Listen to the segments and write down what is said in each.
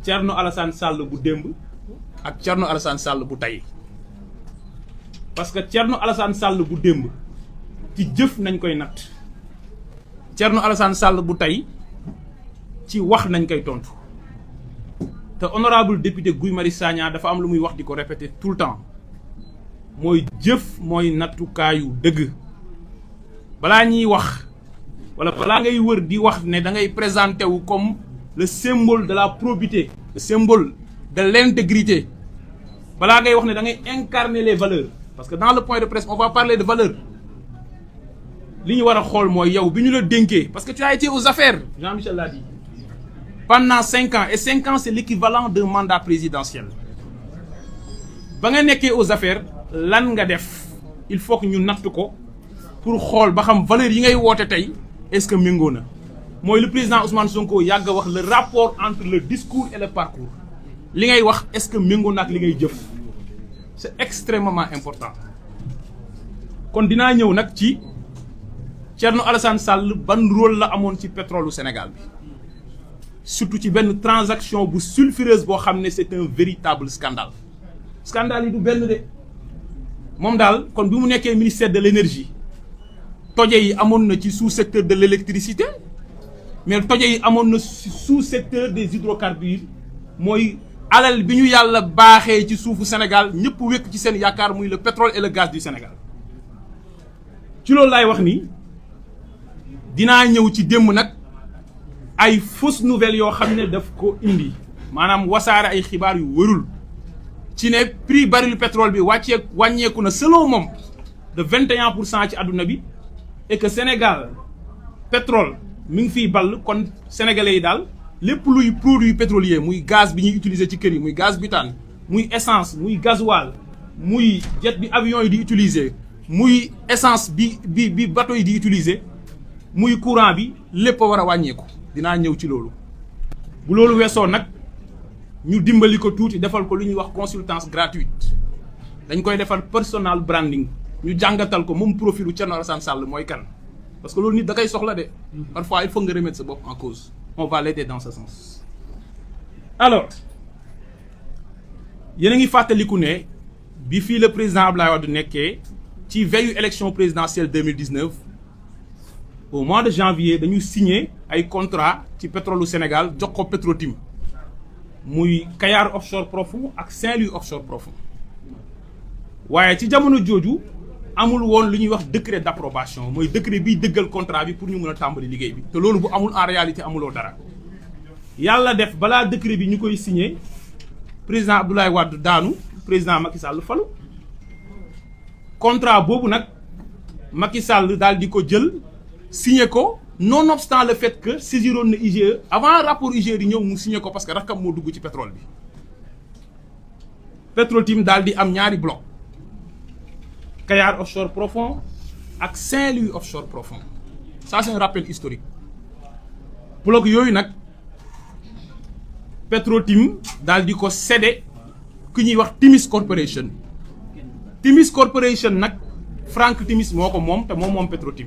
Thierno Alassane Sall bu démb ak Thierno Alassane Sall bu tey parce que Thierno Alassane Sall bu démb ci jëf nañ koy natt Thierno Alassane Sall bu tey ci wax nañ koy tontu te honorable député Guy Marius Sagna dafa am lu muy wax di ko répéter tout le temps mooy jëf mooy nattukaayu dëgg balaa ñuy wax wala balaa ngay wër di wax ne da ngay présenté wu comme le symbole de la probité le symbole de l'intégrité balaa ngay wax ne da ngay incarner les valeurs parce que dans le point de presse on va parler de valeurs li ñu war a xool mooy yow bi ñu la dénkee parce que tu as été aux affaires Jean-Michel l'a dit pendant 5 ans et 5 ans c'est l'équivalent d'un mandat présidentiel ba nga nekkee aux affaires lan nga def il faut que ñu natt ko pour xool ba xam valeurs yi ngay woote tey est-ce que méngoo na mooy le président Ousmane Sonko yàgg a wax le rapport entre le discours et le parcours li ngay wax est-ce que méngoo na ak li ngay jëf c'est extrêmement important kon dinaa ñëw nag ci Thierno Alassane Sall ban rôle la amoon ci pétrole Sénégal bi surtout ci benn transaction bu sulfureuse boo xam ne c'est un véritable scandale scandale yi du benn de moom daal kon bi mu nekkee ministère de l'énergie toje yi amoon na ci sous-secteur de l'électricité mais toje yi amoon na sous-secteur des hydrocarbures mooy alal bi ñu yàlla baaxee ci suufu Sénégal ñëpp wékk ci seen yaakaar muy le pétrole et le gaz du Sénégal ci loolu laay wax ni dinaa ñëw ci démb nag ay fausses nouvelles yoo xam ne daf ko indi maanaam wasaare ay xibaar yu wërul ci ne prix baril pétrole bi wàññeeku na selon moom de 21% ci àdduna bi et que Sénégal pétrole mi ngi fiy ball kon sénégalais yi daal lépp luy produit pétrolier muy gaz bi ñuy utiliser ci kër yi muy gaz butane muy essence muy gasoil muy jet bi avion yi di utiliser muy essence bi bateau yi di utiliser muy courant bi lépp a war a wàññeeku dinaa ñëw ci loolu bu loolu weesoo nag ñu dimbali ko tuuti defal ko lu ñuy wax consultance gratuite dañ koy defal personal branding ñu jàngatal ko moom profilu Thierno Alassane Sall mooy kan parce que loolu nit da koy soxla de parfois il faut nga remettre sa bopp en cause on va l'aider dans ce sens alors yéen a ngi fàttaliku ne bi fii le président Abdoulaye Wade nekkee ci veillu élection présidentielle 2019 au mois de janvier dañu signé ay contrat ci pétrole du Sénégal jox ko Petrotim muy Kayar offshore profond ak Saint-Louis offshore profond waaye ci jamono jooju amul woon lu ñuy wax décret d'approbation mooy décret biy dëggal contrat bi pour ñu mën a tàmbali liggéey bi te loolu bu amul en réalité amuloo dara yàlla def balaa décret bi ñu koy signé président Abdoulaye Wade daanu président Macky Sall falu contrat boobu nag Macky Sall daal di ko jël signé ko nonobstant le fait que saisiroon na IGE avant rapport IGE di ñëw mu signé ko parce que rakkam moo dugg ci pétrole bi Petrotim daal di am ñaari bloc Kayar offshore profond ak Saint-Louis offshore profond ça c'est un rappel historique bloc yooyu nag Petrotim daal di ko cédé ku ñuy wax Timis Corporation Timis Corporation nag Frank Timis moo ko moom te moom Petrotim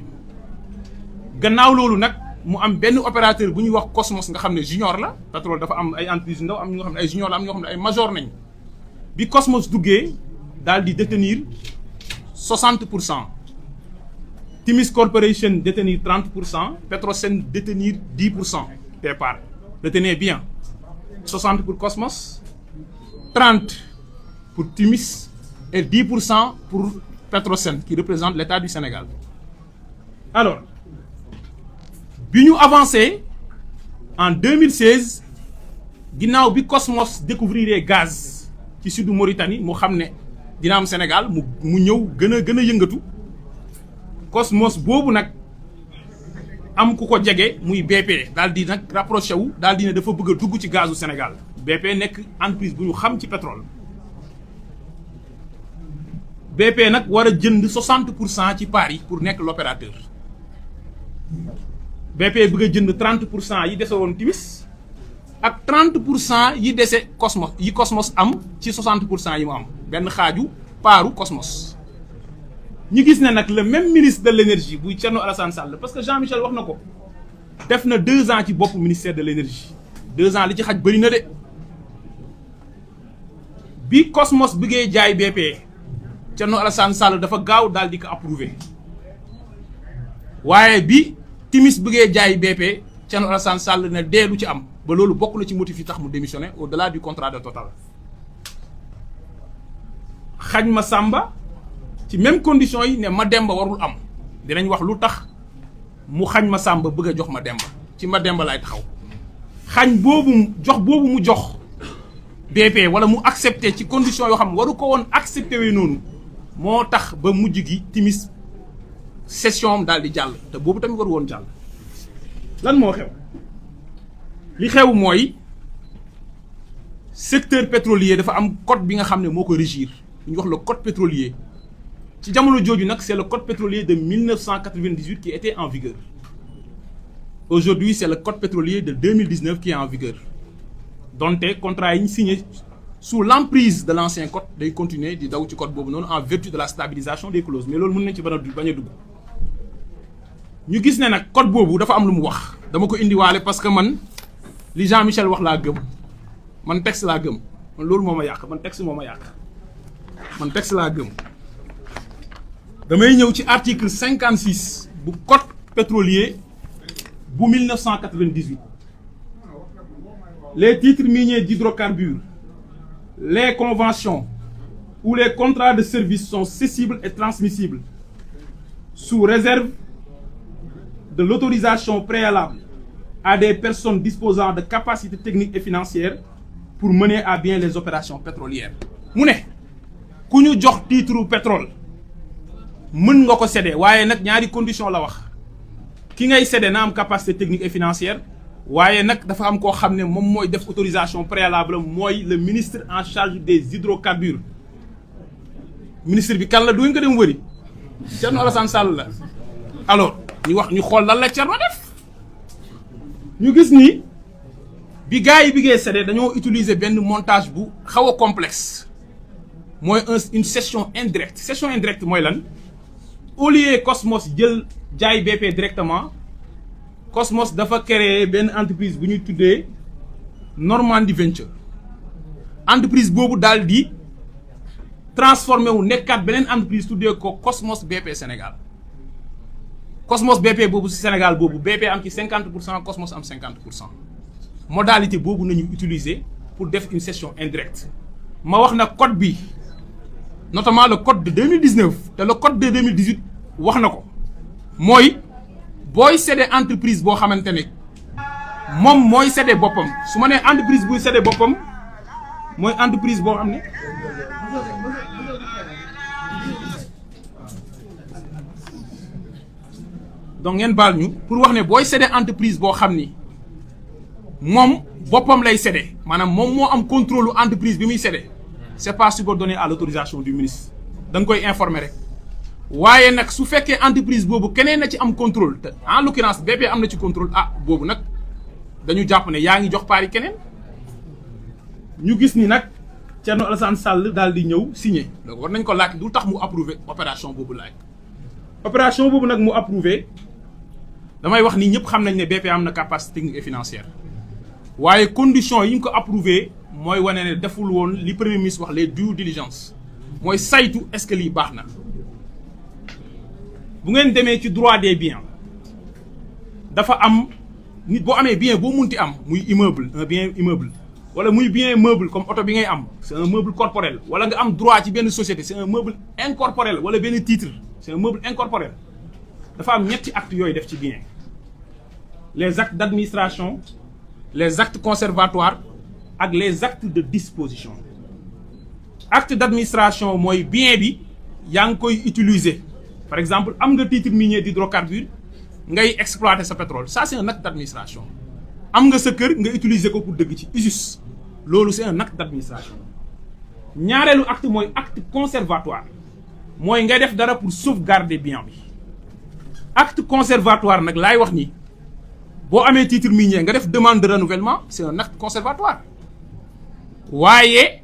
gannaaw loolu nag mu am benn opérateur bu ñuy wax Cosmos nga xam ne junior la pétrole dafa am ay entreprises ndaw am ñoo xam ne ay junior la am ñoo xam ne ay major nañ bi Cosmos duggee daal di détenir 60%, Timis Corporation détenir 30%, Petrosen détenir 10% des parts. Retenez bien, 60 pour Cosmos, 30 pour Timis et 10% pour Petrosen qui représente l'État du Sénégal. Alors, bi ñu avancé en 2016 ginnaaw bi Cosmos découvrir gaz ci sud Mauritanie mu xam ne dina am Sénégal mu ñëw gën a yëngatu Cosmos boobu nag am ku ko jege muy BP daal di nag rapproché wu daal di ne dafa bëgg a dugg ci gazu Sénégal BP nekk entreprise bu ñu xam ci pétrole BP nag war a jënd 60% ci parts yi pour nekk l'opérateur BP bëgg a jënd 30% yi dese woon Timis ak 30% yi dese Cosmos yi Cosmos am ci 60% yi mu am benn xaaju paaru Cosmos. ñu gis ne nag le même ministre de l'énergie buy Thierno Alassane Sall parce que Jean-Michel wax na ko def na 2 ans ci bopp ministère de l'énergie 2 ans li ci xaj bëri na de bi Cosmos bëggee jaay BP Thierno Alassane Sall dafa gaaw daal di ko approuvé waaye bi Timis bëggee jaay BP Thierno Alassane Sall ne dee du ci am ba loolu bokk na ci motif yi tax mu démissionné au-delà du contrat de Total. xañ ma Samba ci même condition yi ne ma Demba warul am dinañ wax lu tax mu xañ ma Samba bëgg a jox ma Demba ci ma Demba lay taxaw xañ boobu mu jox BP wala mu accepté ci condition yoo xam waru ko woon accepté wee noonu moo tax ba mujj gi Timis session am daal di jàll te boobu tamit waru woon jàll. lan moo xew li xew mooy secteur pétrolier dafa am code bi nga xam ne moo ko régir ñu wax le code pétrolier ci jamono jooju nag c'est le code pétrolier de 1998 qui était en vigueur aujourd'hui c'est le code pétrolier de 2019 qui est en vigueur donte contrat yi ñu signé sous l'emprise de l'ancien code day continuer di daw ci code boobu noonu en vertu de la stabilisation des clauses mais loolu mën nañ ci bañ a dugg ñu gis ne nag code boobu dafa am lu mu wax dama ko indiwaale parce que man li Jean-Michel wax laa gëm man texte laa gëm man loolu moo ma yàq man texte moo ma yàq man texte laa gëm damay ñëw ci article 56 bu code pétrolier bu 1998 les titres miniers d'hydrocarbures les conventions ou les contrats de service sont cessibles et transmissibles sous réserve de l'autorisation préalable à des personnes disposant de capacités techniques et financières pour mener à bien les opérations pétrolières. mu ne ku ñu jox titre pétrole mën nga ko céder waaye nag ñaari condition la wax ki ngay céder na am capacité technique et financière waaye nag dafa am koo xam ne moom mooy def autorisation préalable mooy le ministre en charge des hydrocarbures ministre bi kan la du nga dem wëri Thierno Alassane Sall la. alors ñu xool lan la Thierno def ñu gis ni bi gars yi biggee céder dañoo utiliser benn montage bu xaw a complexe mooy une cession indirecte mooy lan au lieu Cosmos jël jaay BP directement Cosmos dafa créer benn entreprise bu ñuy tuddee Normandie Venture entreprise boobu daal di transformé wu nekkaat beneen entreprise tuddee ko Cosmos BP Sénégal Cosmos BP boobu ci Sénégal boobu BP am ci 50% Cosmos am 50% modalité boobu nañu utiliser pour def une cession indirecte ma wax na code bi notamment le code de 2019 te le code de 2018 wax na ko mooy booy céder entreprise boo xamante ne moom mooy céder boppam su ma nee entreprise buy céder boppam mooy entreprise boo xam ne donc ngeen baal ñu pour wax ne booy céder entreprise boo xam ni moom boppam lay céder maanaam moom moo am contrôle entreprise bi muy céder c'est pas subordonné à l'autorisation du ministre da nga koy informer rek waaye nag su fekkee entreprise boobu keneen na ci am contrôle te en l'occurrence BP am na ci contrôle boobu nag dañu jàpp ne yaa ngi jox paari keneen ñu gis ni nag Thierno Alassane Sall daal di ñëw signé donc war nañ ko laaj du tax mu approuvé opération boobu laaj opération boobu nag mu approuvé damay wax ni ñëpp xam nañ ne BP am na capacité technique et financière waaye condition yi ñu ko approuvé mooy wane ne deful woon li premier ministre wax les due diligence mooy saytu est-ce que lii baax na bu ngeen demee ci droit des biens dafa am nit boo amee bien boo munti am muy immeuble un bien immeuble wala muy bien meuble comme oto bi ngay am c'est un meuble corporel wala nga am droit ci benn société c'est un meuble incorporel wala benn titre c'est un meuble incorporel dafa am ñetti actes yooyu def ci bien les actes d'administration les actes conservatoires ak les actes de disposition acte d'administration mooy bien bi yaa ngi koy utiliser par exemple am nga titre minier d'hydrocarbures ngay exploiter sa pétrole ça c'est un acte d'administration am nga sa kër nga utiliser ko pour dëgg ci usus loolu c'est un acte d'administration ñaareelu acte mooy acte conservatoire mooy ngay def dara pour sauvegarder bien bi acte conservatoire nag laay wax ni boo amee titre minier nga def demande de renouvellement c'est un acte conservatoire waaye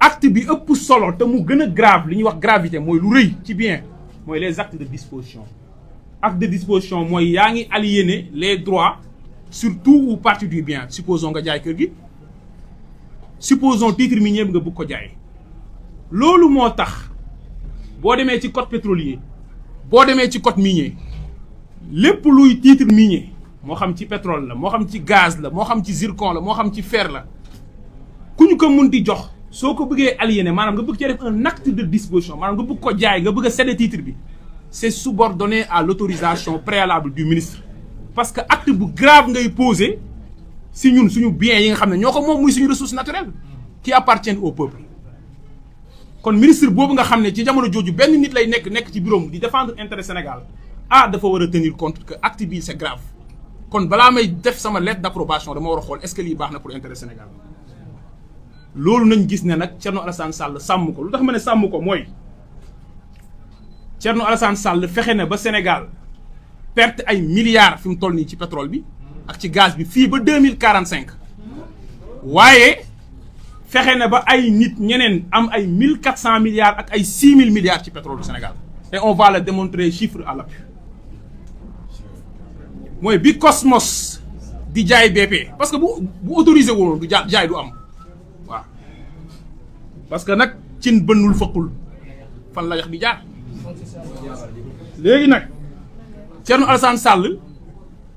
acte bi ëpp solo te mu gën a grave li ñuy wax gravité mooy lu rëy ci bien mooy les actes de disposition acte de disposition mooy yaa ngi aliéner les droits sur tout ou partie du bien supposons nga jaay kër gi supposons titre minier bi nga bëgg ko jaay loolu moo tax boo demee ci code pétrolier boo demee ci code minier lépp luy titre minier moo xam ci pétrole la moo xam ci gaz la moo xam ci zircon la moo xam ci fer la ku ñu ko mun di jox soo ko bëggee aliéné maanaam nga bëgg cee def un acte de disposition maanaam nga bëgg ko jaay nga bëgg a céder titre bi c'est subordonné à l'autorisation préalable du ministre parce que acte bu grave ngay poser si ñun suñu biens yi nga xam ne ñoo ko moom muy suñu ressources naturelles qui appartiennent au peuple kon ministre boobu nga xam ne ci jamono jooju benn nit lay nekk ci bureau di défendre intérêt Sénégal dafa war a tenir compte que acte bii c'est grave kon balaa may def sama lettre d'approbation dama war a xool est-ce que lii baax na pour intérêt Sénégal loolu nañ gis ne nag Thierno Alassane Sall sàmm ko lu tax ma ne sàmm ko mooy Thierno Alassane Sall fexe na ba Sénégal perte ay milliards fi mu toll nii ci pétrole bi ak ci gaz bi fii ba 2045 waaye fexe na ba ay nit ñeneen am ay 1400 milliards ak ay 6000 milliards ci pétrole du Sénégal et on va le démontrer chiffre à l'appui mooy bi Cosmos di jaay BP parce que bu autorisé woon du jaay du am waaw parce que nag cin bënnul fëqul fan la yax di jaar léegi nag Thierno Alassane Sall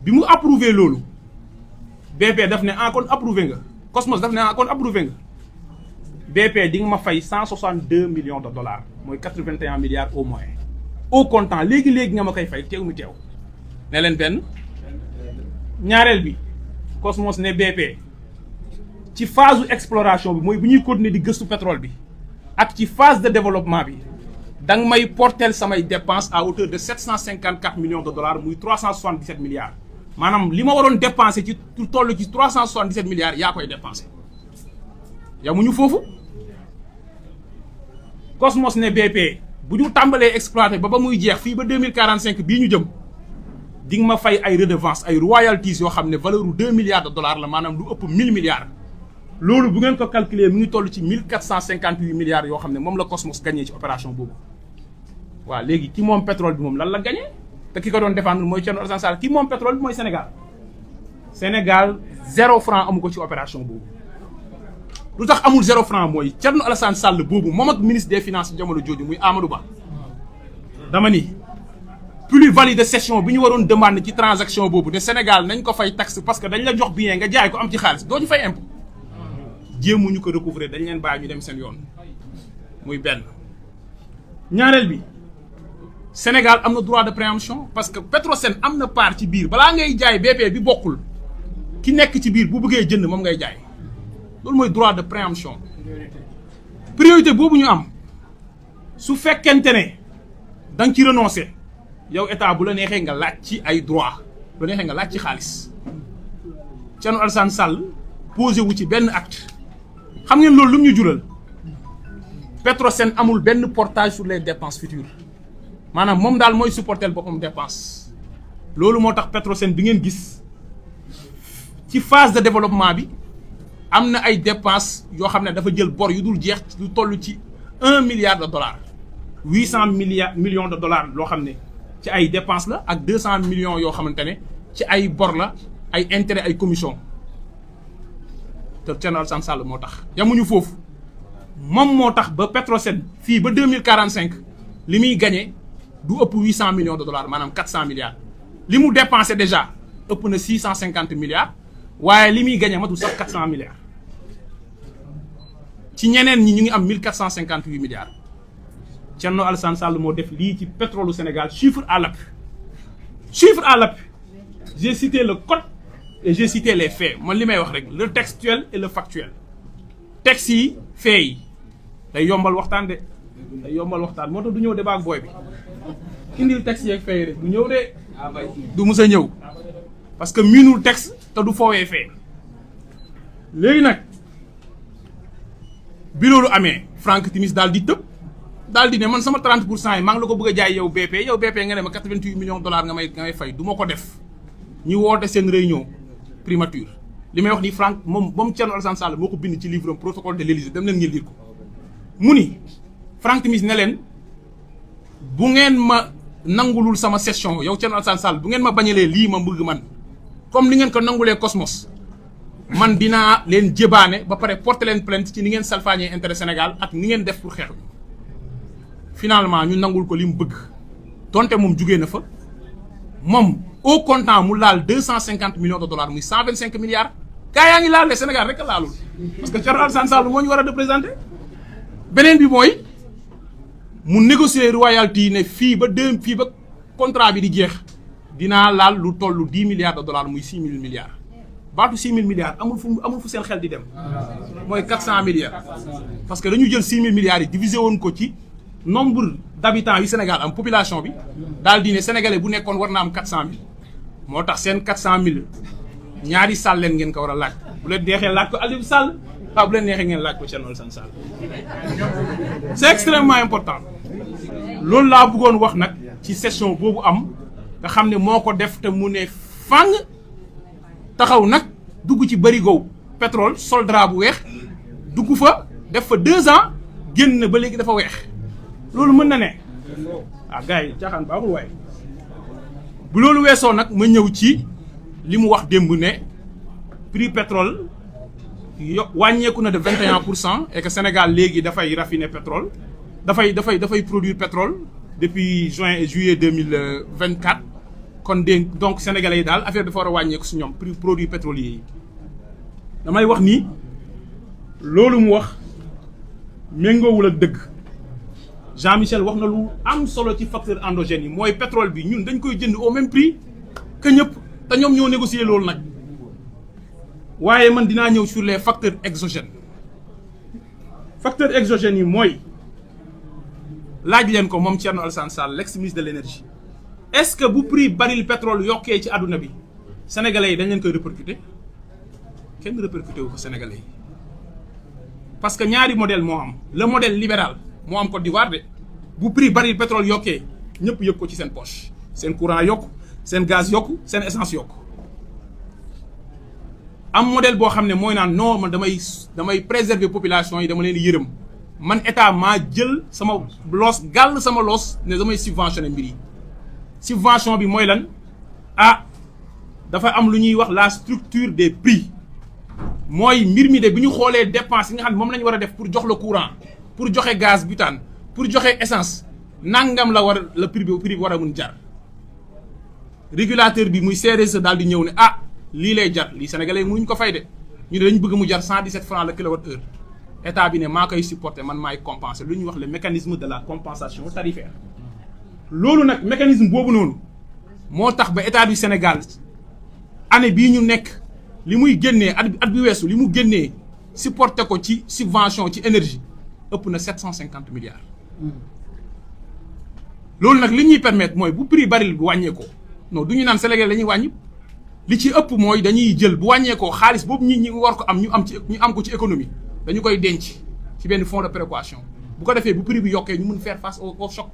bi mu approuvé loolu BP daf ne kon approuvé nga Cosmos daf ne kon approuvé nga BP di nga ma fay 162 millions de dollars mooy 81 milliards au moins au comptant léegi nga ma koy fay teew mi teew ne leen benn ñaareel bi Cosmos ne BP ci phase exploration bi mooy bu ñuy continuer di gëstu pétrole bi ak ci phase de développement bi danga may porter samay dépenses à hauteur de 754 millions de dollars muy 377 milliards maanaam li ma waroon dépenser ci toll ci 377 milliards yaa koy dépenser yamuñu foofu Cosmos ne BP bu ñu tàmbalee exploiter ba muy jeex fii ba 2045 bii ñu jëm di nga ma fay ay redevances ay royalties yoo xam ne valeur u 2 milliards de dollars la maanaam lu ëpp 1000 milliards loolu bu ngeen ko calculer mi ngi toll ci 1458 milliards yoo xam ne moom la Cosmos gagné ci opération boobu waaw léegi ki moom pétrole bi moom lan la gagné te ki ko doon défendre mooy Thierno Alassane Sall ki moom pétrole bi mooy Sénégal 0 franc amu ko ci opération boobu lu tax amul 0 franc mooy Thierno Alassane Sall boobu moom ak ministre des finances jamono jooju muy Amadou Ba dama ni plus-value de cession bi ñu waroon demande ci transaction boobu ne Sénégal nañ ko fay taxe parce que dañ la jox bien nga jaay ko am ci xaalis doo ci fay impôt jéemuñu ko recouvrer dañ leen bàyyi ñu dem seen yoon muy benn ñaareel bi Sénégal am na droit de préemption parce que Petrosen am na part ci biir balaa ngay jaay BP bi bokkul ki nekk ci biir bu bëggee jënd moom ngay jaay loolu mooy droit de préemption priorité boobu ñu am su fekkente ne da nga ci renoncer yow état bu la neexee nga laaj ci ay droit bu la neexee nga laaj ci xaalis Thierno Alassane Sall posé wu ci benn acte xam ngeen loolu lu mu ñu jural Petrosen amul benn portage sur les dépenses futures maanaam moom daal mooy supporter boppam dépense loolu moo tax Petrosen bi ngeen gis ci phase de développement bi am na ay dépenses yoo xam ne dafa jël bor yu dul jeex lu toll ci 1 milliard de dollars 800 millions de dollars loo xam ne ci ay dépenses la ak 200 millions yoo xamante ne ci ay bor la ay intérêt ay commission te Thierno Alassane Sall moo tax yamuñu foofu moom moo tax ba Petrosen fii ba 2045 li muy gagné du ëpp 800 millions de dollars maanaam 400 milliards li mu dépensé déjà ëpp na 650 milliards waaye li muy gagné matul sax 400 milliards ci ñeneen ñi ñu ngi am 1458 milliards Thierno Alassane Sall moo def lii ci pétrole Sénégal chiffre à l'appui j'ai cité le code et j'ai cité les faits man li may wax rek le textuel et le factuel texte yi faits yi day yombal waxtaan de day yombal waxtaan moo tax du ñëw débat ak booy bi indil texte yi ak faits yi rek du ñëw de du mus a ñëw parce que miinul texte te du foowee fee léegi nag bi loolu amee Franck Timis daal di tëb daal di ne man sama 30% yi maa ngi la ko bëgg a jaay yow BP nga ne ma 88 millions de dollars nga may fay du ma ko def ñu woote seen réunion primature li may wax ni Franck moom Thierno Alassane Sall moo ko bind ci livre protocole de l'Élysée dem leen ngeen lire ko mu ni Franck Timis ne leen bu ngeen ma nangulul sama session yow Thierno Alassane Sall bu ngeen ma bañalee lii ma bëgg man comme li ngeen ko nangulee Cosmos man dinaa leen jébaane ba pare porter leen plainte ci ni ngeen salfaañee intérêt Sénégal ak ni ngeen def pour xeex finalement ñu nangul ko li mu bëgg donte moom jugee na fa moom au comptant mu laal 250 millions de dollars muy 125 milliards gaa yaa ngi laal le Sénégal rek a laalul parce que Thierno Alassane Sall moo ñu war a représenter beneen bi mooy mu négocier royalty ne fii ba contrat bi di jeex dinaa laal lu toll 10 milliards de dollars muy 6 000 milliards baatu 6 000 milliards amul fu seen xel di dem mooy 400 milliards parce que dañu jël 6 000 milliards yi divisé woon ko ci nombre d'habitants yu Sénégal am population bi daal di ne sénégalais bu nekkoon war na am 400 000 moo tax seen 400 000 ñaari Sall leen ngeen ko war a laaj bu leen neexee laaj ko Aliou Sall waaw bu leen neexee ngeen laaj ko Thierno Alassane Sall c'est extrêmement important loolu laa bëggoon wax nag ci session boobu am nga xam ne moo ko def te mu ne fang taxaw nag dugg ci barigo pétrole sol drap bu weex dugg fa def fa 2 ans génn ba léegi dafa weex loolu mën na ne gars yi caaxaan baaxul waaye bu loolu weesoo nag ma ñëw ci li mu wax démb ne prix pétrole wàññeeku na de 21% et que Sénégal léegi dafay raffiner pétrole dafay produire pétrole depuis juin et juillet 2024 kon donc sénégalais yi daal affaire dafa war a wàññeeku si ñoom prix produits pétroliers yi damay wax ni loolu mu wax méngoowul ak dëgg Jean-Michel wax na lu am solo ci facteur endogène yi mooy pétrole bi ñun dañ koy jënd au même prix que ñëpp te ñoom ñoo négocier loolu nag waaye man dinaa ñëw sur les facteurs exogènes facteurs exogènes yi mooy laaj leen ko moom Thierno Alassane Sall l'ex-ministre de l'énergie est-ce que bu prix baril pétrole yokkee ci àdduna bi sénégalais yi dañ leen koy répercuter kenn répercuter wu ko sénégalais yi parce que ñaari modèle moo am le modèle libéral moo am Côte d'Ivoire de bu prix baril pétrole yokkee ñëpp yëg ko ci seen poche seen courant yokku seen gaz yokku seen essence yokku am modèle boo xam ne mooy naan non man damay préserver population yi dama leen di yërëm man état maa jël sama loos gàll sama loos ne damay subventionner mbir yi subvention bi mooy lan dafa am lu ñuy wax la structure des prix mooy mbir mi de bi ñu xoolee dépense yi nga xam ne moom la ñu war a def pour jox la courant pour joxe gaz butane pour joxe essence nangam la prix bi war a mun jar régulateur bi muy CRSE daal di ñëw ne lii lay jar lii sénégalais mënuñ ko fay de ñu ne dañu bëgg mu jar 117 francs le kilowattheure état bi ne maa koy supporter man maay compenser lu ñuy wax le mécanisme de la compensation tarifaire loolu nag mécanisme boobu noonu moo tax ba état du Sénégal année bii ñu nekk li muy génnee at bi weesu li mu génnee supporter ko ci subvention ci énergie ëpp na 750 milliards loolu nag li ñuy permettre mooy bu prix baril bi wàññeekoo non du ñu naan Sénégal la ñuy wàññi li ci ëpp mooy dañuy jël bu wàññeekoo xaalis boobu ñi war ko am ñu am ko ci économie dañu koy denc ci benn fonds de précaution bu ko defee bu prix bi yokkee ñu mun faire face au choc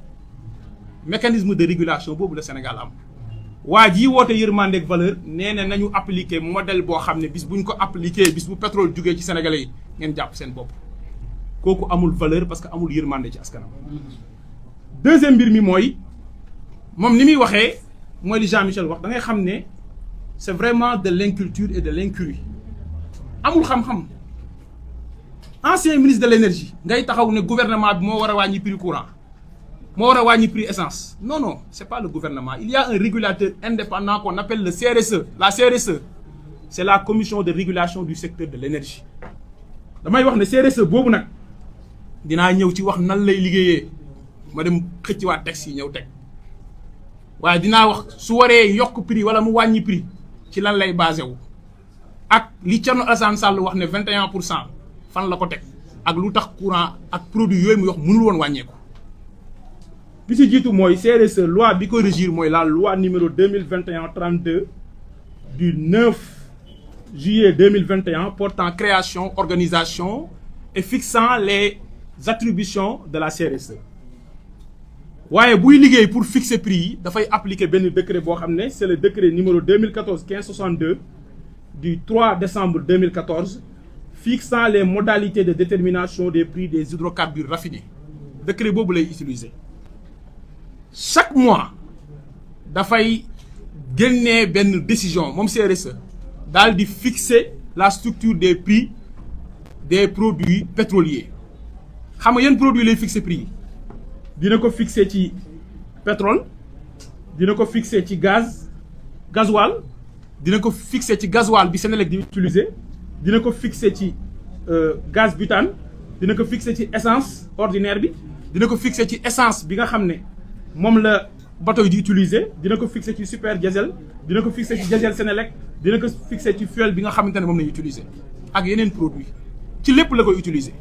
mécanisme de régulation boobu la Sénégal am waa jii woote yërmande ak valeur nee na nañu appliquer modèle boo xam ne bis bu ñu ko appliquer bis bu pétrole jugee ci sénégalais yi ngeen jàpp seen bopp kooku amul valeur parce que amul yërmande ci askanam. deuxième mbir mi mooy moom ni muy waxee mooy li Jean-Michel wax da ngay xam ne c'est vraiment de l'inculture et de l'incurie amul xam-xam ancien ministre de l'énergie ngay taxaw ne gouvernement bi moo war a wàññi prix courant moo war a wàññi prix essence non c'est pas le gouvernement il y a un régulateur indépendant qu'on appelle le CRSE la CRSE c'est la commission de régulation du secteur de l'énergie damay wax ne CRSE boobu nag dinaa ñëw ci wax nan lay liggéeyee ma dem xëcc waa texte yi ñëw teg waaye dinaa wax su waree yokk prix wala mu wàññi prix ci lan lay basé wu ak li Thierno Alassane Sall wax ne 21% fan la ko teg ak lu tax courant ak produit yooyu mu wax mënul woon wàññeeku. bi ci jiitu mooy CRSE loi bi ko régir mooy la loi numéro 2021-32 du 9 juillet 2021 portant création, organisation et fixant les attributions de la CRSE. waaye buy liggéey pour fixer prix yi dafay appliquer benn décret boo xam ne c'est le décret numéro 2014-1562 du 3 décembre 2014 fixant les modalités de détermination des prix des hydrocarbures raffinés décret boobu lay utiliser chaque mois dafay génnee benn décision moom CRSE daal di fixer la structure des prix des produits pétroliers xam nga yan produit lay fixer prix yi dina ko fixer ci pétrole dina ko fixer ci gasoil dina ko fixer ci gasoil bi Senelec di utiliser dina ko fixer ci gaz butane dina ko fixer ci essence ordinaire bi dina ko fixer ci essence bi nga xam ne moom la bateau yi di utiliser dina ko fixer ci super diesel dina ko fixer ci diesel Senelec dina ko fixer ci fuel bi nga xamante ne moom lañuy utiliser ak yeneen produit ci lépp la koy utiliser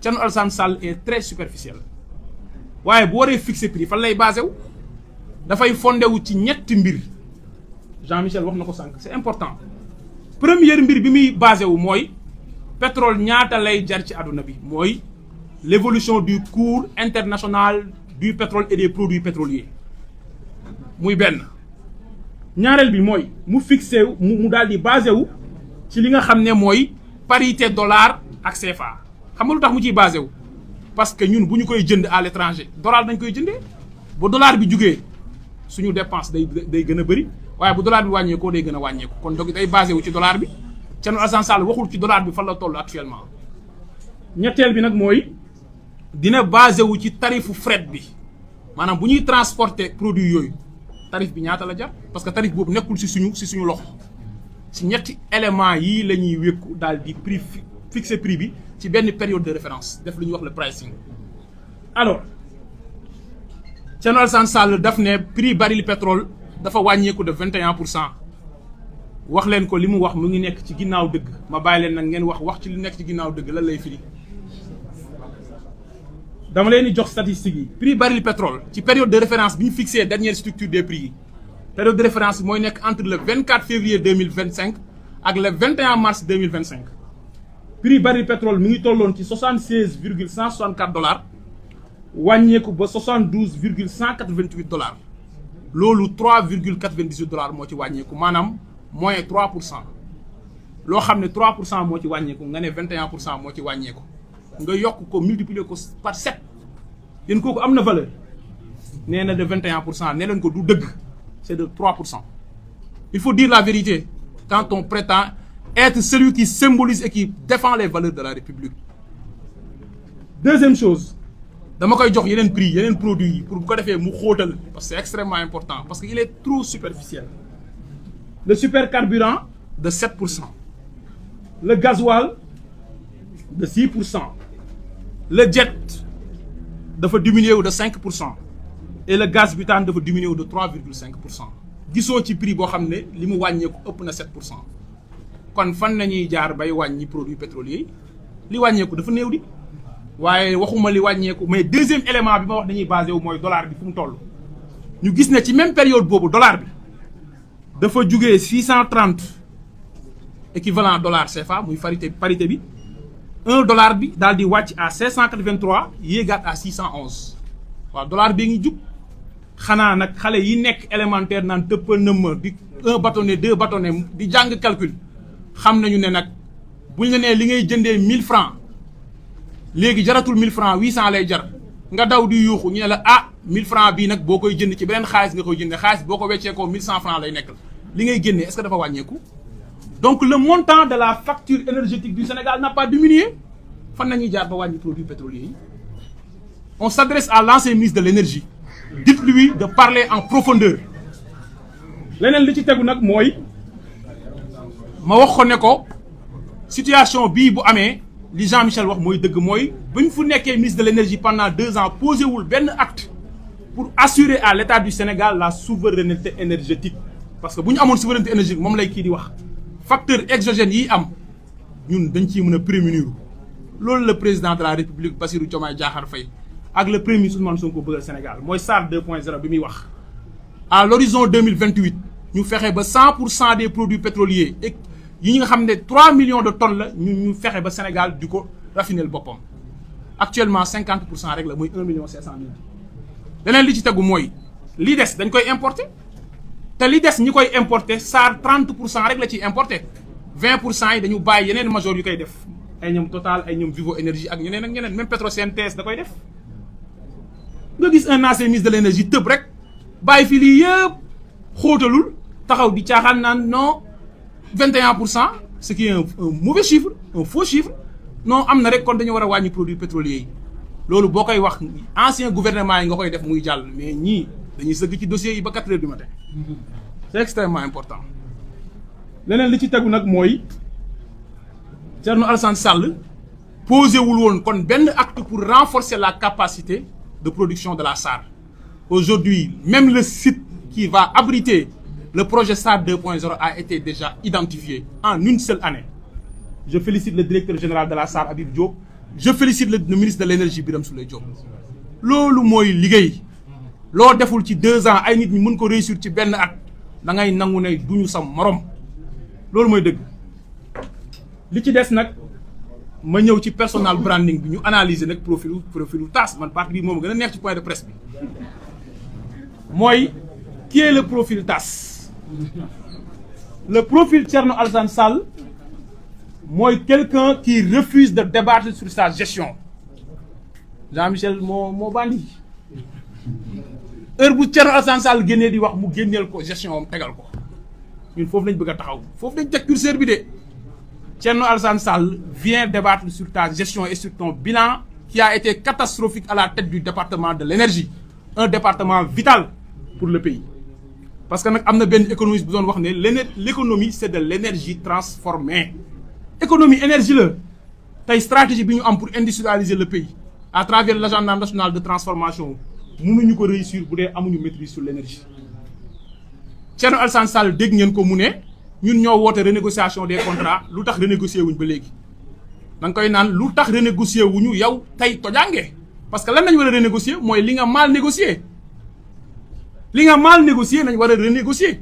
Thierno Alassane Sall est très superficiel waaye bu waree fixer prix fan lay basé wu dafay fondé wu ci ñetti mbir Jean-Michel wax na ko sànq c'est important première mbir bi muy basé wu mooy pétrole ñaata lay jar ci àdduna bi mooy l'évolution du cours international du pétrole et des produits pétroliers muy benn ñaareel bi mooy mu fixé wu mu daal di basé wu ci li nga xam ne mooy parité dollar ak CFA xam nga lu tax mu ciy basé wu parce que ñun bu ñu koy jënd à l'étranger dollar dañ koy jëndee bu dollar bi jugee suñu dépense day gën a bëri waaye bu dollar bi wàññeekoo day gën a wàññeeku kon donc day basé wu ci dollar bi Thierno Alassane Sall waxul ci dollar bi fan la toll actuellement. ñetteel bi nag mooy dina basé wu ci tarifu fret bi maanaam bu ñuy transporter produit yooyu tarif bi ñaata la jar parce que tarif boobu nekkul ci suñu loxo ci ñetti éléments yii la ñuy wékku daal di prix fixer prix bi ci benn période de référence def lu ñuy wax le pricing. alors Thierno Alassane Sall daf ne prix baril pétrole dafa wàññeeku de 21%. wax leen ko li mu wax mu ngi nekk ci ginnaaw dëgg ma bàyyi leen nag ngeen wax ci li nekk ci ginnaaw dëgg lan lay firi dama leen di jox statistiques yi prix baril pétrole ci période de référence bi ñu fixé dernière structure des prix yi période de référence bi mooy nekk entre le 24 février 2025 ak le 21 mars 2025 prix baril pétrole mi ngi tolloon ci 76,164 dollars wàññeeku ba 72,188 dollars loolu 3,98 dollars moo ci wàññeeku maanaam moins 3% loo xam ne 3% moo ci wàññeeku nga ne 21% moo ci wàññeeku nga yokk ko multiplier ko par 7 yéen kooku am na valeur nee na de 21% nee leen ko du dëgg c'est de 3%. Il faut dire la vérité quand on prétend être celui qui symbolise et qui défend les valeurs de la République. Deuxième chose dama koy jox yeneen prix yeneen produits yi pour bu ko defee mu xóotal parce que c'est extrêmement important parce que il est trop superficiel. Le supercarburant de 7%, le gasoil de 6%, le jet dafa diminuer de 5% et le gaz butane dafa diminuer de 3,5%. gisoo ci prix boo xam ne li mu wàññeeku ëpp na 7%. kon fan nañuy jaar bay wàññi produits pétroliers li wàññeeku dafa néew di waaye waxuma li wàññeeku mais deuxième élément bi ma wax dañuy basé wu mooy dollar bi fu mu toll. ñu gis ne ci même période boobu dollar bi. dafa jugee 630 équivalent dollar CFA muy parité bi $1 bi daal di wàcc à 583 yéegaat à 611 waaw dollar bi ngi jug xanaa nag xale yi nekk élémentaire naan tëppa nëmma di 1 bâtonnet 2 bâtonnet di jàng calcul xam nañu ne nag buñ la nee li ngay jëndee 1000 francs léegi jaratul 1000 francs 800 lay jar nga daw di yuuxu ñu ne la 1000 francs bii nag boo koy jënd ci beneen xaalis nga koy jëndee xaalis boo ko weccee ko 1100 francs lay nekk li ngay génnee est-ce que dafa wàññeeku donc le montant de la facture énergétique du Sénégal n'a pas diminué fan nañuy jaar ba wàññi produits pétroliers yi on s'adresse à l'ancien ministre de l'énergie dites-lui de parler en profondeur leneen li ci tegu nag mooy ma wax ko ne ko situation bii bu amee li Jean-Michel wax mooy dëgg mooy ba ñu fu nekkee ministre de l'énergie pendant 2 ans posé wul benn acte pour assurer à l'État du Sénégal la souveraineté énergétique parce que bu ñu amoon souveraineté énergétique moom lay kii di wax facteur exogène yi am ñun dañ ciy mën a prémunir loolu le président de la République Bassirou Diomaye Diakhar Faye ak le premier ministre Ousmane Sonko bëggal Sénégal mooy SAR 2.0 bi muy wax à l'horizon 2028 ñu fexe ba 100% des produits pétroliers et yi nga xam ne 3 millions de tonnes la ñu fexe ba Sénégal di ko raffiner boppam actuellement 50% rek la mooy 1,5 million. leneen li ci tegu mooy li des dañ koy importer te li des ñi koy importer SAR 30% rek la ciy importer 20% yi dañu bàyyi yeneen major yu koy def ay ñoom Total ay ñoom Vivo Énergie ak ñeneen ak ñeneen même Petrosen TS da koy def nga gis un ancien ministre de l'énergie tëb rek bàyyi fi lii yëpp xóotalul taxaw di caaxaan naan non 21% ce qui est un mauvais chiffre, un faux chiffre. Non, am na rek kon dañu war a wàññi produits pétroliers yi loolu boo koy wax ancien gouvernement yi nga koy def muy jàll mais ñii dañuy sëgg ci dossiers yi ba 4 heures du matin c'est extrêmement important. leneen li ci tegu nag mooy Thierno Alassane Sall posé wul woon kon benn acte pour renforcer la capacité de production de la SAR. Aujourd'hui, même le site qui va abriter le projet SAR 2.0 a été déjà identifié en une seule année. Je félicite le directeur général de la SAR, Habib Diop. Je félicite le ministre de l'énergie, Birame Souleye Diop. loolu mooy liggéey loo deful ci 2 ans ay nit ñi mën ko réussir ci benn at da ngay nangu ne duñu sa morom loolu mooy dëgg. li ci des nag ma ñëw ci personal branding bi ñu analyser nag profilu TAS man partie bi moom gën a neex ci point de presse bi mooy qui est le profil TAS. Le profil Thierno Alassane Sall mooy quelqu'un qui refuse de débattre sur sa gestion. Jean-Michel moo bandi heure bu Thierno Alassane Sall génnee di wax mu génneel ko gestion am tegal ko ñun foofu lañ bëgg a taxaw foofu lañ teg curseur bi de. Thierno Alassane Sall vient débattre sur ta gestion et sur ton bilan qui a été catastrophique à la tête du département de l'énergie, un département vital pour le pays. Parce que nag am na benn économiste bu doon wax ne l'économie c'est de l'énergie transformée. Économie énergie la tey stratégie bi ñu am pour industrialiser le pays à travers l'agenda national de transformation mënuñu ko réussir bu dee amuñu maîtrise sur l'énergie. Thierno Alassane Sall dégg ngeen ko mu ne ñun ñoo woote renégociation des contrats lu tax renégocier wuñ ba léegi da nga koy naan lu tax renégocier wuñu yow tey tojange parce que lan nañ war a renégocier mooy li nga mal négocier nañ war a renégocier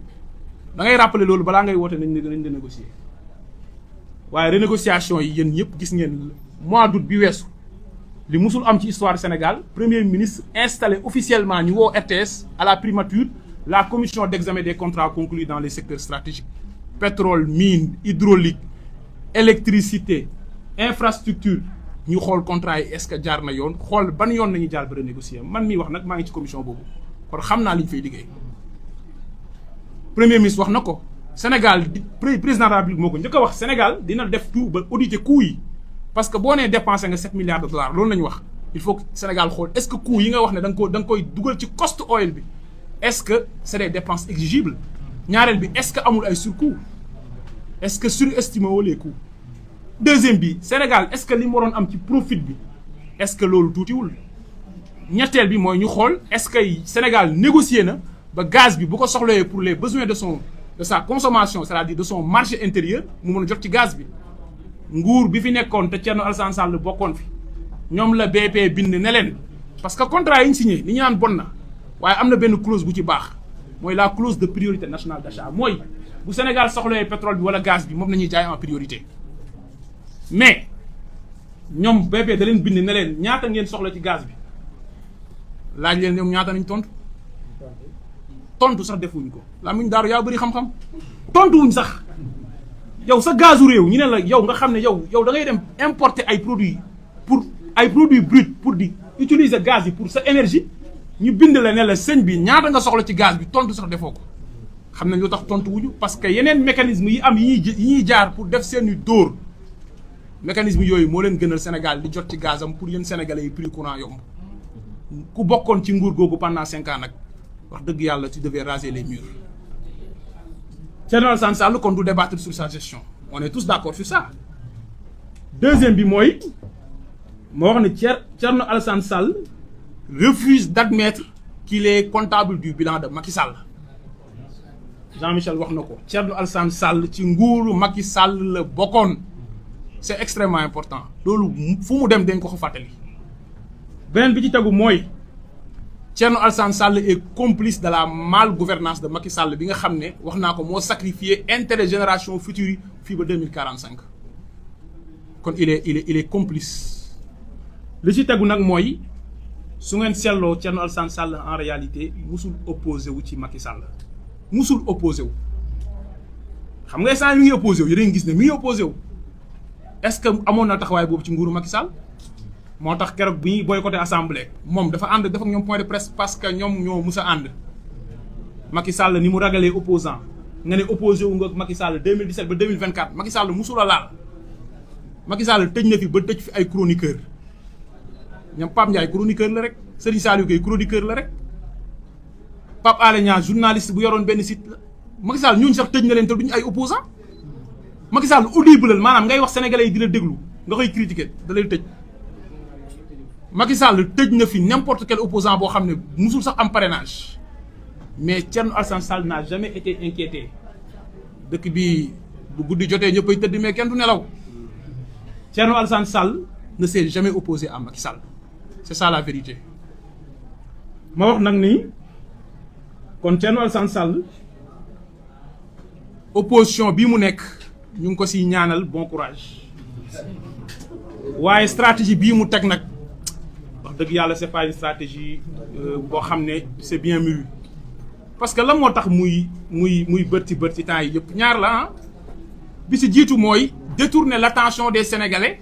da ngay rappeler loolu balaa ngay woote nañ renégocier waaye renégociation yi yéen ñëpp gis ngeen mois d'août bi weesu li musul am ci histoire Sénégal premier ministre installé officiellement ñu woo RTS à la primature la commission d'examen des contrats conclus dans les secteurs stratégiques pétrole mine hydraulique électricité infrastructure ñu xool contrat yi est-ce que jaar na yoon xool ban yoon nañu jaar ba renégocier man mii wax nag maa ngi ci commission boobu kon xam naa li ñu fay liggéey premier ministre wax na ko Sénégal président de la République moo ko njëkk a wax Sénégal dina def tout ba auditer coûts yi parce que boo nee dépensé nga 7 milliards de dollars loolu nañu wax il faut que Sénégal xool est-ce que coûts yi nga wax ne da nga koy dugal ci cost oil bi est-ce que c'est des dépenses exigibles ñaareel bi est-ce que amul ay surcoût est-ce que surestimé woo les coûts deuxième bi Sénégal est-ce que li mu waroon am ci profit bi est-ce que loolu tuutiwul ñetteel bi mooy ñu xool est-ce que Sénégal négocié na ba gaz bi bu ko soxlawee pour les besoins de sa consommation c'est-à-dire de son marché intérieur mu mën a jot ci gaz bi nguur bi fi nekkoon te Thierno Alassane Sall bokkoon fi ñoom la BP bind ne leen parce que contrat yi ñu signé li ñu naan bon na waaye am na benn clause bu ci baax mooy la clause de priorité nationale d'achat mooy bu Sénégal soxlawee pétrole bi wala gaz bi moom nañuy jaay en priorité mais ñoom BP da leen bind ne leen ñaata ngeen soxla ci gaz bi laaj leen ñoom ñaata nañ tontu sax defuñ ko la muñ daaru yaa bëri xam-xam tontuwuñ sax yow sa gazu réew ñu ne la yow nga xam ne yow da ngay dem importer ay produits bruts pour di utiliser gaz yi pour sa énergie ñu bind la ne la sëñ bi ñaata nga soxla ci gaz bi tontu sax defoo ko xam nañ lu tax tontu wuñu parce que yeneen mécanisme yi am yi ñuy jaar pour def seeni dóor mécanisme yooyu moo leen gënal Sénégal di jot ci gazam pour yéen Sénégalais yi prix courant yomb ku bokkoon ci nguur googu pendant 5 ans nag wax dëgg yàlla tu devais raser les murs. Thierno Alassane Sall kon du débattre sur sa gestion on est tous d'accord sur ça. Deuxième bi mooy moo wax ne Thierno Alassane Sall refuse d'admettre qu'il est comptable du bilan de Macky Sall. Jean-Michel wax na ko Thierno Alassane Sall ci nguuru Macky Sall la bokkoon c'est extrêmement important loolu fu mu dem dañ ko fàttali. beneen bi ci tegu mooy Thierno Alassane Sall est complice de la malgouvernance de Macky Sall bi nga xam ne wax naa ko moo sacrifié intérêt génération future yi fii ba 2045 kon il est complice. li ci tegu nag mooy su ngeen seetloo Thierno Alassane Sall en réalité musul opposé wu ci Macky Sall musul opposé wu xam nga instant mi ngi opposé wu yéen a ngi gis ne mi ngi opposé wu est-ce que amoon na taxawaay boobu ci nguuru Macky Sall. moo tax keroog bi ñuy boycotté assemblée moom dafa ànd dafa ñoom point de presse parce que ñoom ñoo mus a ànd Macky Sall ni mu ragalee opposant nga ne opposé wu nga ak Macky Sall 2017 ba 2024 Macky Sall musul a laal Macky Sall tëj na fi ba tëj fi ay chroniqueur ñoom Pape Ndiaye chroniqueur la rek Serigne Saliou Gueye chroniqueur la rek Pape Alé Niang journaliste bu yoroon benn site la Macky Sall ñooñu sax tëj na leen te duñu ay opposant Macky Sall audible maanaam ngay wax sénégalais yi di la déglu nga koy critiquer da lay tëj Macky Sall tëj na fi n'importe quel opposant boo xam ne musul sax am parrainage mais Thierno Alassane Sall n'a jamais été inquiété dëkk bi bu guddi jotee ñëppay tëdd mais kenn du nelaw Thierno Alassane Sall ne s'est jamais opposé à Macky Sall c'est ça la vérité ma wax nag ni kon Thierno Alassane Sall opposition bii mu nekk ñu ngi ko siy ñaanal bon courage waaye stratégie bii mu teg nag wax dëgg yàlla c'est pas une stratégie boo xam ne c'est bien mûri parce que lan moo tax muy bërti temps yi yëpp ñaar la ah bi si jiitu mooy détourner l'attention des Sénégalais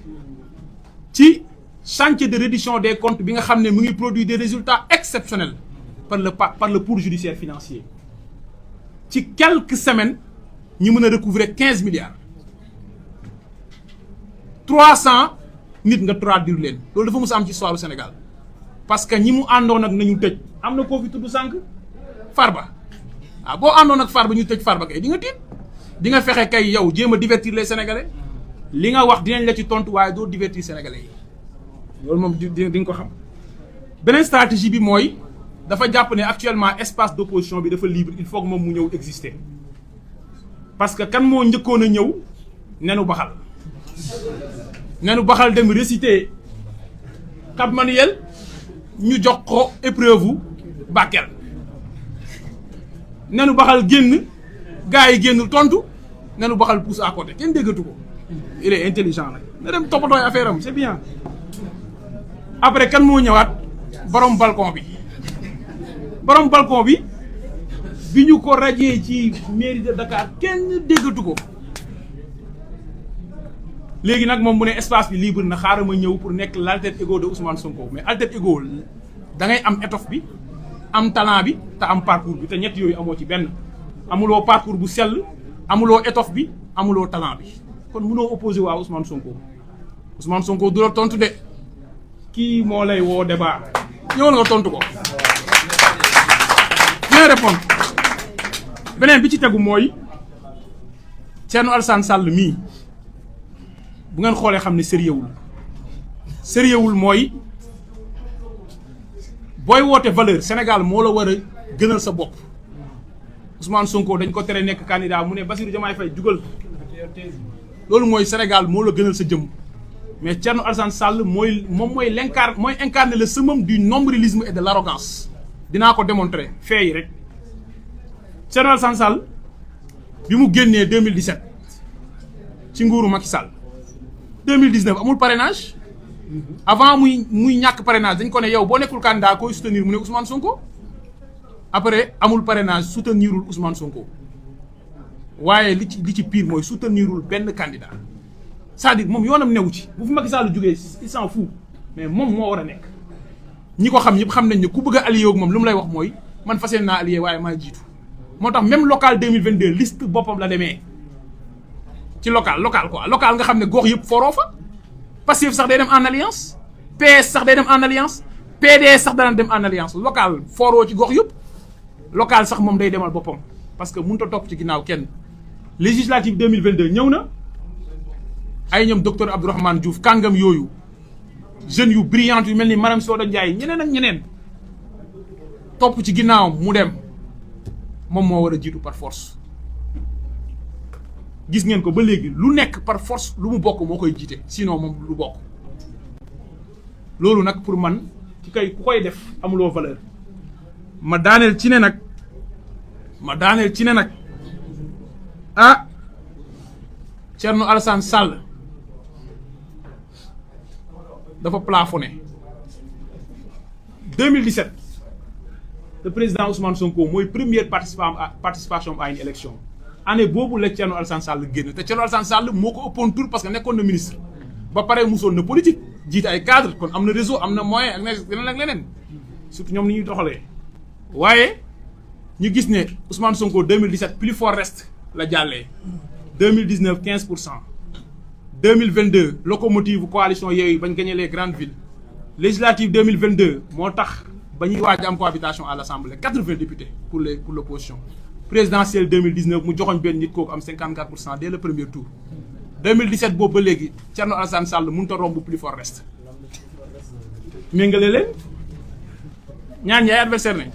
ci chantier de reddition des comptes bi nga xam ne mu ngi produire des résultats exceptionnels par le pour judiciaire financier ci quelques semaines ñu mën a recouvrer 15 milliards 300 nit nga traduire leen loolu dafa mës a am ci histoire du Sénégal parce que ñi mu àndoon ak nañu tëj am na koo fi tudd sànq Farba waaw boo àndoon ak Farba ñu tëj Farba kay di nga tiit di nga fexe kay yow jéem a divertir les Sénégalais li nga wax dinañ la ci tontu waaye doo divertir Sénégalais yi loolu moom di nga ko xam. beneen stratégie bi mooy dafa jàpp ne actuellement espace d'opposition bi dafa libre il faut que moom mu ñëw exister parce que kan moo njëkkoon a ñëw nenu baxal dem réciter Cap Manuel ñu jox ko épreuve Bakel nenu baxal génn gars yi génnul tontu nenu baxal pousse à côté kenn déggatu ko il est intelligent nag na dem toppatooy affaire am c'est bien après kan moo ñëwaat borom balcon bi bi ñu ko rajee ci mairie de Dakar kenn déggatu ko léegi nag moom mu ne espace bi libre na xaaral ma ñëw pour nekk l'alter ego de Ousmane Sonko mais alter ego da ngay am étoffe bi am talent bi te am parcours bi te ñett yooyu amoo ci benn amuloo parcours bu sell amuloo étoffe bi amuloo talent bi kon mënoo opposé waa Ousmane Sonko du la tontu de kii moo lay woo débat ñëwoon nga tontu ko bien répondre beneen bi ci tegu mooy Thierno Alassane Sall mii bu ngeen xoolee xam ne sérieux wul mooy booy woote valeur Sénégal moo la war a gënal sa bopp Ousmane Sonko dañ ko tere nekk candidat mu ne Bassirou Diomaye Faye jugal loolu mooy Sénégal moo la gënal sa jëm mais Thierno Alassane Sall mooy incarner le summum du nombrilisme et de l'arrogance dinaa ko démontrer fait yi rek Thierno Alassane Sall bi mu génnee 2017 ci nguuru Macky Sall 2019 amul parrainage avant muy ñàkk parrainage dañ ko ne yow boo nekkul candidat koy soutenir mu ne Ousmane Sonko après amul parrainage soutenirul Ousmane Sonko waaye li ci pire mooy soutenirul benn candidat c'est-à-dire moom yoonam newu ci bu fi Macky Sall jógee il s'en fout mais moom moo war a nekk ñi ko xam ñëpp xam nañ ne ku bëgg a allié ak moom lu mu lay wax mooy man fas yéene naa allié waaye maa jiitu moo tax même local 2022 liste boppam la demee ci local quoi local nga xam ne gox yëpp foroo fa Pastef sax day dem en alliance PS sax day dem en alliance PDS sax dana dem en alliance local foroo ci gox yëpp local sax moom day demal boppam parce que mënut a topp ci ginnaaw kenn législative 2022 ñëw na ay ñoom docteur Abdourahmane Diouf kàngam yooyu jeunes yu brillantes yu mel ni Maram Soda Ndiaye ñeneen ak ñeneen topp ci ginnaawam mu dem moom moo war a jiitu par force gis ngeen ko ba léegi lu nekk par force lu mu bokk moo koy jiite sinon moom lu bokk loolu nag pour man ku koy def amuloo valeur ma daaneel ci ne nag ah Thierno Alassane Sall dafa plafonné 2017 le président Ousmane Sonko mooy première participation à une élection année boobu la Thierno Alassane Sall génn te Thierno Alassane Sall moo ko ëppoon tur parce que nekkoon na ministre ba pare musoon na politique jiite ay cadre kon am na réseau am na moyen ak leneen surtout ñoom ni ñuy doxalee waaye ñu gis ne Ousmane Sonko 2017 plus fort reste la jàllee 2019 15%. 2022 locomotive coalition Yewwi bañ gagné les grandes villes législative 2022 moo tax ba ñuy waaj am cohabitation à l'Assemblée 80 députés pour l'opposition présidentielle 2019 mu joxoñ benn nit kooku am 54% dès le premier tour 2017 boobu ba léegi Thierno Alassane Sall mënut a romb plus fort reste méngale leen ñaan ñi ay adversaire nañ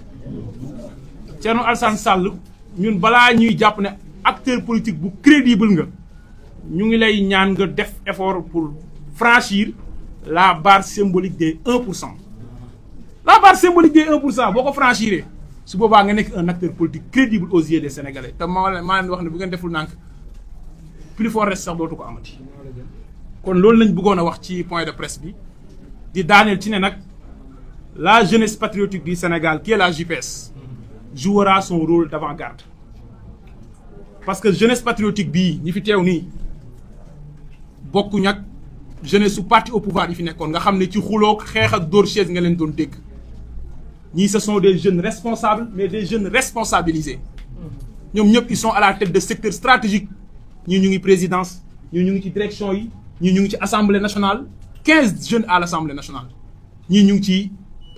Thierno Alassane Sall ñun balaa ñuy jàpp ne acteur politique bu crédible nga ñu ngi lay ñaan nga def effort pour franchir la barre symbolique des 1%. La barre symbolique des 1% boo ko franchiree su boobaa nga nekk un acteur politique crédible aux yeux des Sénégalais te maa leen wax ne bu ngeen deful nànk plus fort reste sax dootu ko amati. kon loolu lañ bëggoon a wax ci point de presse bi di daaneel ci ne nag la jeunesse patriotique du Sénégal qui est la JPS jouera son rôle d'avant-garde parce que jeunesse patriotique bii ñi fi teew nii. bokkuñ ak jeunesse su parti au pouvoir yi fi nekkoon nga xam ne ci xuloo xeex ak dóor chaise nga leen doon dégg ñii ce sont des jeunes responsables mais des jeunes responsabilisés ñoom ñëpp ils sont à la tête de secteurs stratégiques ñii ñu ngi présidence ñii ñu ngi ci direction yi ñii ñu ngi ci assemblée nationale 15 jeunes à l'assemblée nationale ñii ñu ngi ci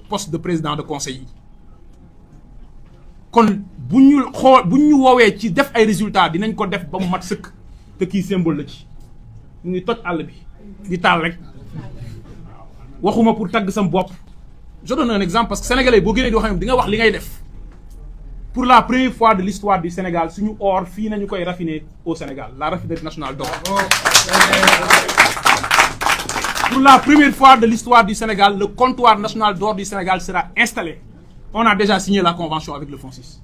poste de président de conseil yi kon bu ñu woowee ci def ay résultats dinañ ko def ba mu mat sëkk te kii symbole la ci ñu ngi toj àll bi di taal rek waxuma pour tagg sam bopp je donne un exemple parce que sénégalais boo génnee di wax di nga wax li ngay def pour la première fois de l'histoire du Sénégal suñu or fii nañu koy raffiner au Sénégal la raffinerie nationale d'or. Pour la première fois de l'histoire du Sénégal le comptoir national d'or du Sénégal sera installé. On a déjà signé la convention avec le FONSIS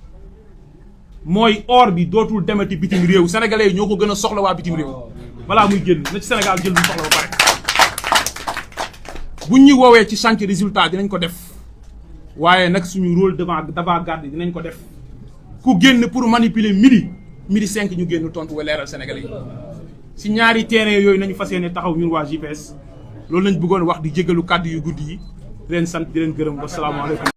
mooy or bi dootul demati bitim réew sénégalais yi ñoo ko gën a soxla waa bitim réew. balaa muy génn na ci Sénégal jël lu soxla ba pare buñ ñu woowee ci chantier résultat dinañ ko def waaye nag suñu rôle d'avant-garde dinañ ko def ku génn pour manipuler midi 5 ñu génn tontu wa leeral Sénégalais yi si ñaari terrain yooyu nañu fas yéene taxaw ñun waa JPS loolu lañ bëggoon wax di jégalu kàddu yu guddi yi di leen sant di leen gërëm ba salaamaaleykum